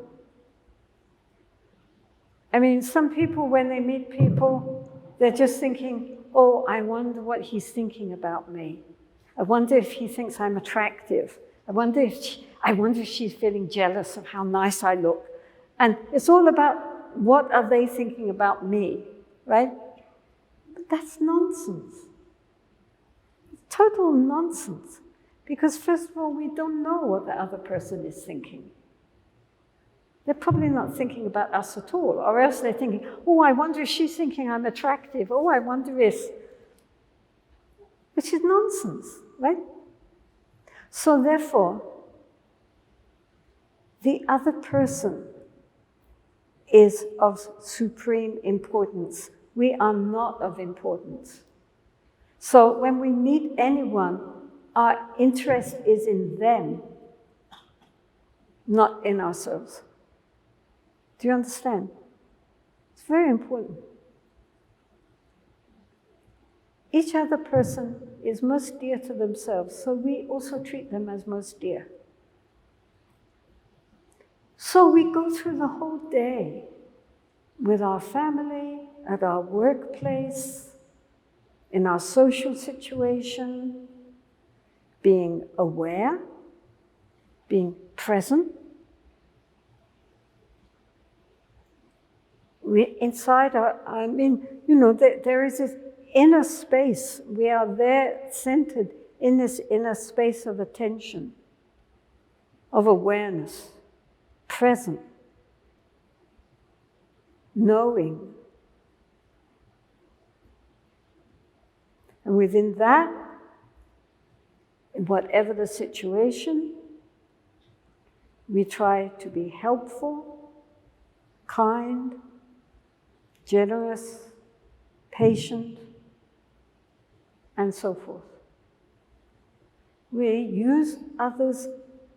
I mean, some people, when they meet people, they're just thinking, oh, I wonder what he's thinking about me. I wonder if he thinks I'm attractive. I wonder if she's feeling jealous of how nice I look. And it's all about what are they thinking about me, right? But that's nonsense. Total nonsense. Because first of all, we don't know what the other person is thinking. They're probably not thinking about us at all, or else they're thinking, oh, I wonder if she's thinking I'm attractive. Oh, I wonder if... Which is nonsense, right? So therefore, the other person is of supreme importance. We are not of importance. So when we meet anyone, our interest is in them, not in ourselves. Do you understand? It's very important. Each other person is most dear to themselves, so we also treat them as most dear. So we go through the whole day with our family, at our workplace, in our social situation, being aware, being present. Inside there is this inner space. We are there centered in this inner space of attention, of awareness, present, knowing. And within that, in whatever the situation, we try to be helpful, kind, generous, patient, and so forth. We use others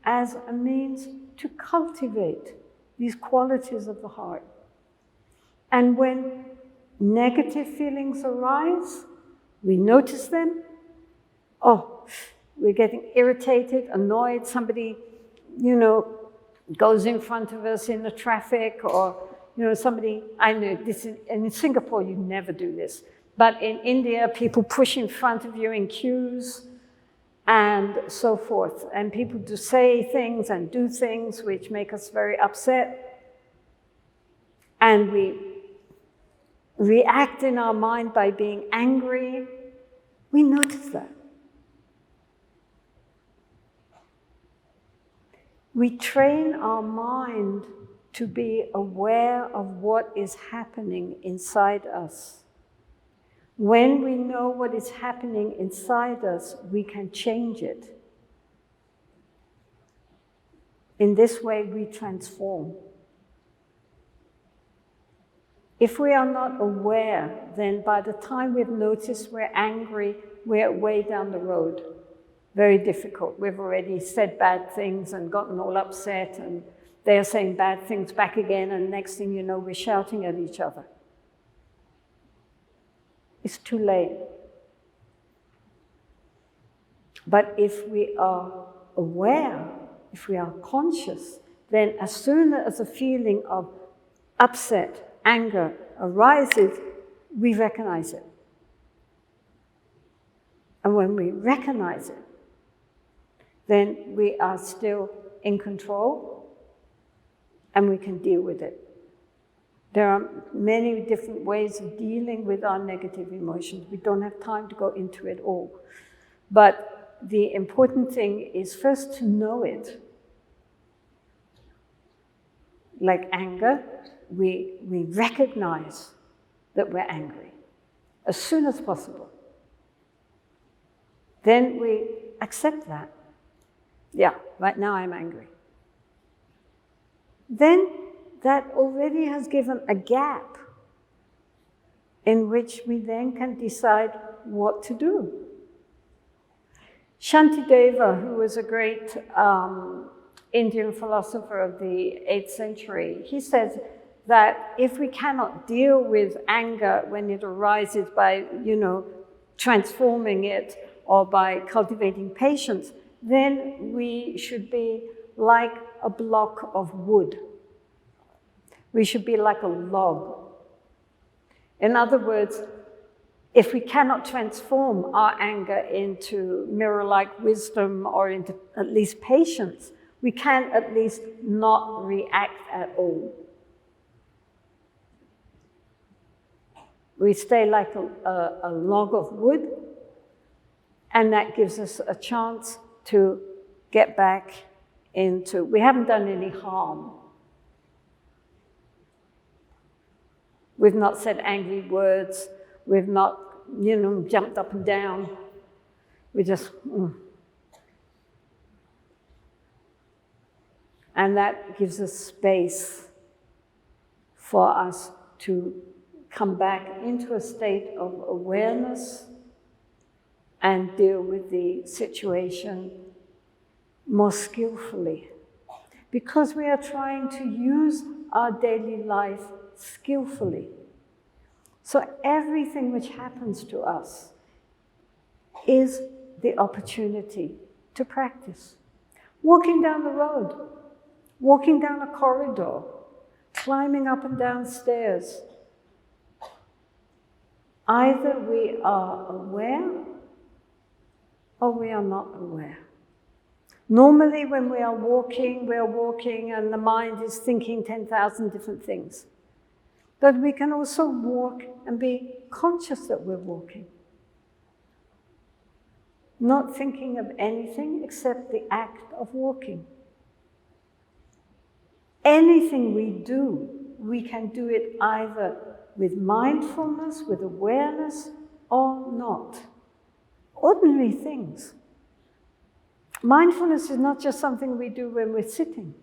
as a means to cultivate these qualities of the heart. And when negative feelings arise, we notice them. Oh, we're getting irritated, annoyed. Somebody, goes in front of us in the traffic, or somebody, I know this is, and in Singapore you never do this, but in India people push in front of you in queues and so forth. And people do say things and do things which make us very upset. And we react in our mind by being angry, we notice that. We train our mind to be aware of what is happening inside us. When we know what is happening inside us, we can change it. In this way, we transform. If we are not aware, then by the time we've noticed we're angry, we're way down the road. Very difficult. We've already said bad things and gotten all upset, and they're saying bad things back again, and next thing you know, we're shouting at each other. It's too late. But if we are aware, if we are conscious, then as soon as a feeling of upset, anger arises, we recognize it. And when we recognize it, then we are still in control and we can deal with it. There are many different ways of dealing with our negative emotions. We don't have time to go into it all. But the important thing is first to know it. Like anger, we recognize that we're angry as soon as possible. Then we accept that. Yeah, right now I'm angry. Then that already has given a gap in which we then can decide what to do. Shantideva, who was a great Indian philosopher of the 8th century, he says that if we cannot deal with anger when it arises by, transforming it or by cultivating patience, then we should be like a block of wood. We should be like a log. In other words, if we cannot transform our anger into mirror-like wisdom or into at least patience, we can at least not react at all. We stay like a log of wood, and that gives us a chance to get back into, we haven't done any harm. We've not said angry words. We've not, jumped up and down. We just, And that gives us space for us to come back into a state of awareness and deal with the situation more skillfully. Because we are trying to use our daily life skillfully. So everything which happens to us is the opportunity to practice. Walking down the road, walking down a corridor, climbing up and down stairs. Either we are aware or we are not aware. Normally when we are walking and the mind is thinking 10,000 different things. But we can also walk and be conscious that we're walking. Not thinking of anything except the act of walking. Anything we do, we can do it either with mindfulness, with awareness, or not. Ordinary things. Mindfulness is not just something we do when we're sitting.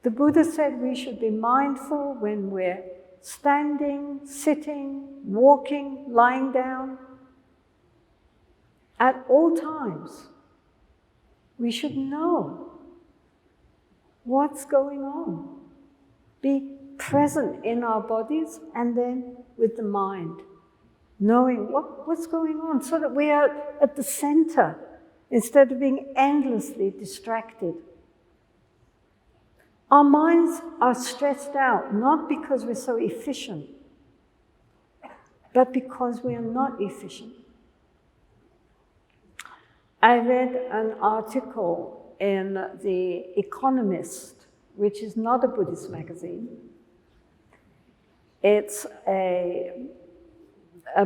The Buddha said we should be mindful when we're standing, sitting, walking, lying down. At all times, we should know what's going on. Be present in our bodies and then with the mind, knowing what's going on so that we are at the center instead of being endlessly distracted. Our minds are stressed out, not because we're so efficient, but because we are not efficient. I read an article in The Economist, which is not a Buddhist magazine, It's a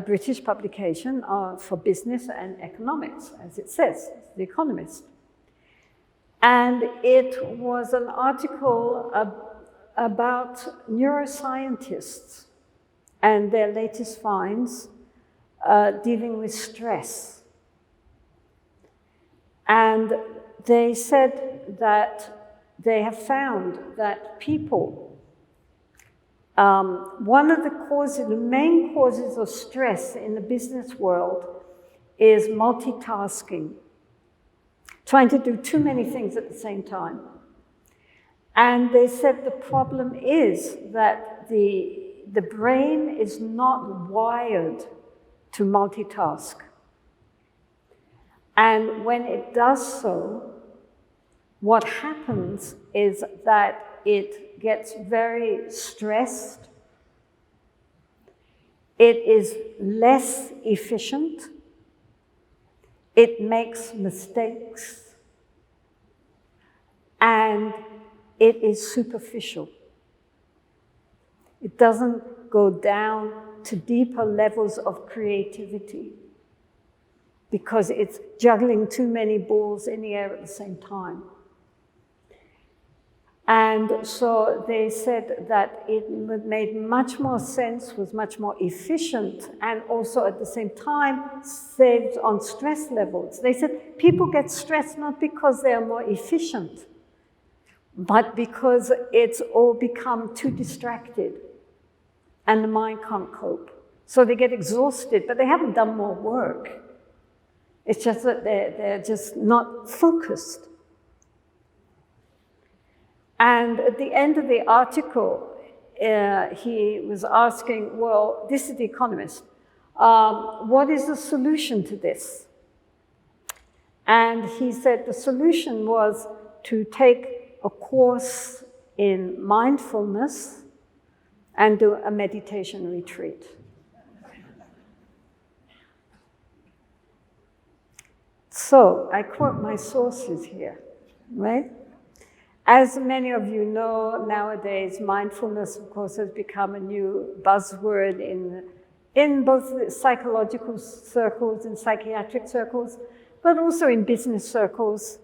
British publication for business and economics, as it says, The Economist. And it was an article about neuroscientists and their latest finds dealing with stress. And they said that they have found that people, one of the main causes of stress in the business world is multitasking, trying to do too many things at the same time. And they said the problem is that the brain is not wired to multitask. And when it does so, what happens is that it gets very stressed, it is less efficient, it makes mistakes, and it is superficial. It doesn't go down to deeper levels of creativity because it's juggling too many balls in the air at the same time. And so they said that it made much more sense, was much more efficient, and also at the same time saved on stress levels. They said people get stressed not because they are more efficient, but because it's all become too distracted and the mind can't cope. So they get exhausted, but they haven't done more work. It's just that they're just not focused. And at the end of the article, he was asking, well, this is The Economist, what is the solution to this? And he said the solution was to take a course in mindfulness and do a meditation retreat. So I quote my sources here, right? As many of you know, nowadays, mindfulness, of course, has become a new buzzword in both psychological circles and psychiatric circles, but also in business circles.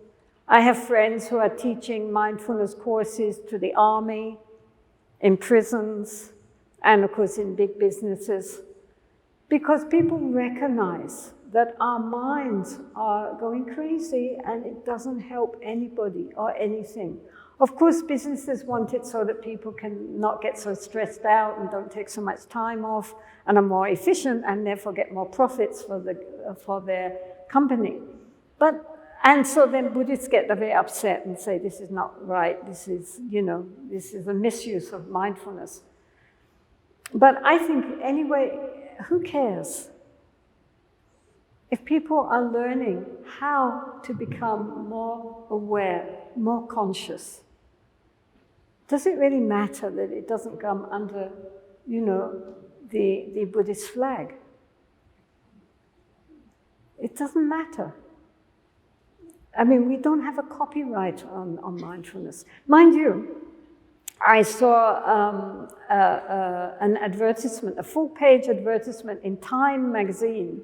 I have friends who are teaching mindfulness courses to the army, in prisons, and of course in big businesses, because people recognize that our minds are going crazy and it doesn't help anybody or anything. Of course, businesses want it so that people can not get so stressed out and don't take so much time off and are more efficient and therefore get more profits for their company. And so then Buddhists get very upset and say, this is not right, this is a misuse of mindfulness. But I think, anyway, who cares? If people are learning how to become more aware, more conscious, does it really matter that it doesn't come under, the Buddhist flag? It doesn't matter. I mean, we don't have a copyright on mindfulness. Mind you, I saw an advertisement, a full-page advertisement in Time magazine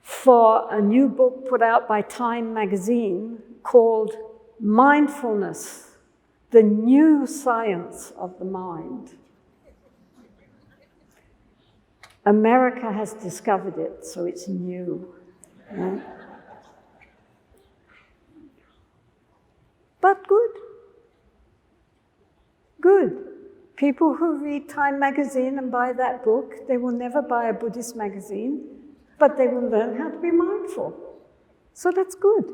for a new book put out by Time magazine called Mindfulness, the New Science of the Mind. America has discovered it, so it's new. Right? But good. Good. People who read Time magazine and buy that book, they will never buy a Buddhist magazine, but they will learn how to be mindful. So that's good.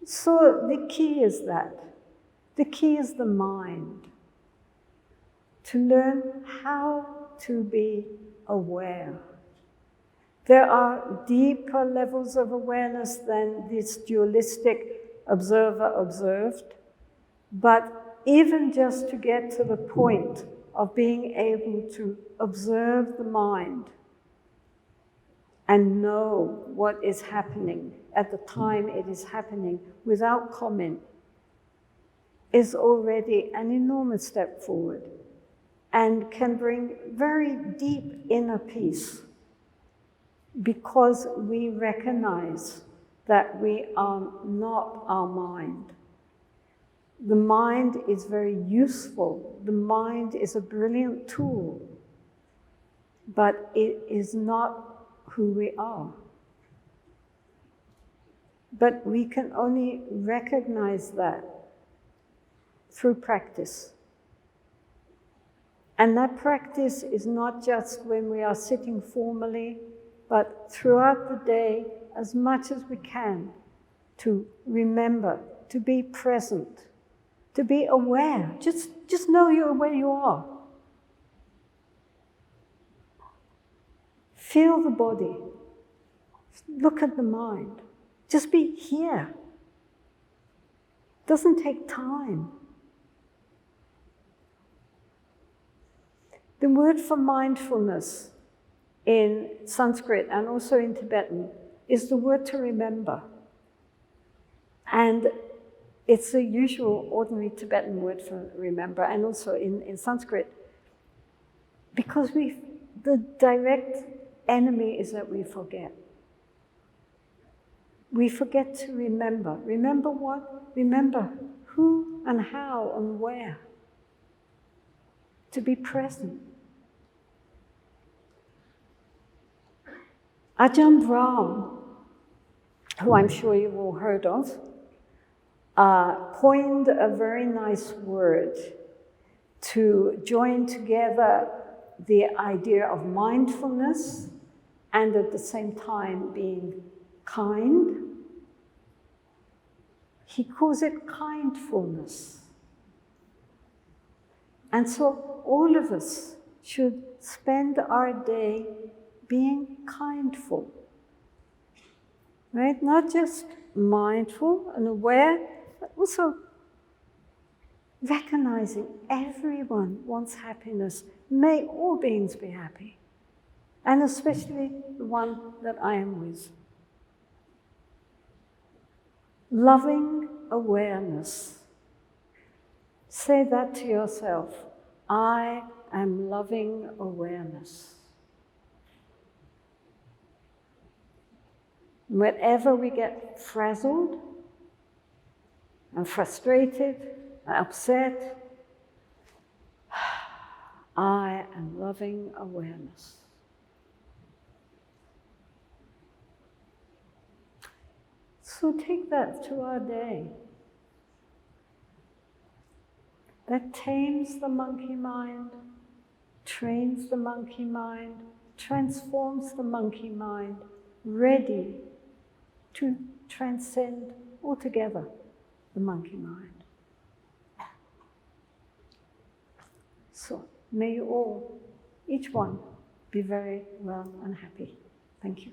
So the key is that. The key is the mind. To learn how to be aware. There are deeper levels of awareness than this dualistic observer-observed, but even just to get to the point of being able to observe the mind and know what is happening at the time it is happening without comment. is already an enormous step forward and can bring very deep inner peace, because we recognize that we are not our mind. The mind is very useful. The mind is a brilliant tool, but it is not who we are. But we can only recognize that through practice. And that practice is not just when we are sitting formally, but throughout the day, as much as we can, to remember, to be present, to be aware. Just know you're where you are. Feel the body. Look at the mind. Just be here. Doesn't take time. The word for mindfulness in Sanskrit and also in Tibetan is the word to remember. And it's a usual, ordinary Tibetan word for remember, and also in Sanskrit. Because the direct enemy is that we forget. We forget to remember. Remember what? Remember who and how and where. To be present. Ajahn Brahm, who I'm sure you've all heard of, coined a very nice word to join together the idea of mindfulness and at the same time being kind. He calls it kindfulness. And so all of us should spend our day being kindful, right? Not just mindful and aware, but also recognizing everyone wants happiness. May all beings be happy, and especially the one that I am with. Loving awareness. Say that to yourself. I am loving awareness. Whenever we get frazzled and frustrated and upset, I am loving awareness. So take that to our day. That tames the monkey mind, trains the monkey mind, transforms the monkey mind, ready to transcend altogether the monkey mind. So may you all, each one, be very well and happy. Thank you.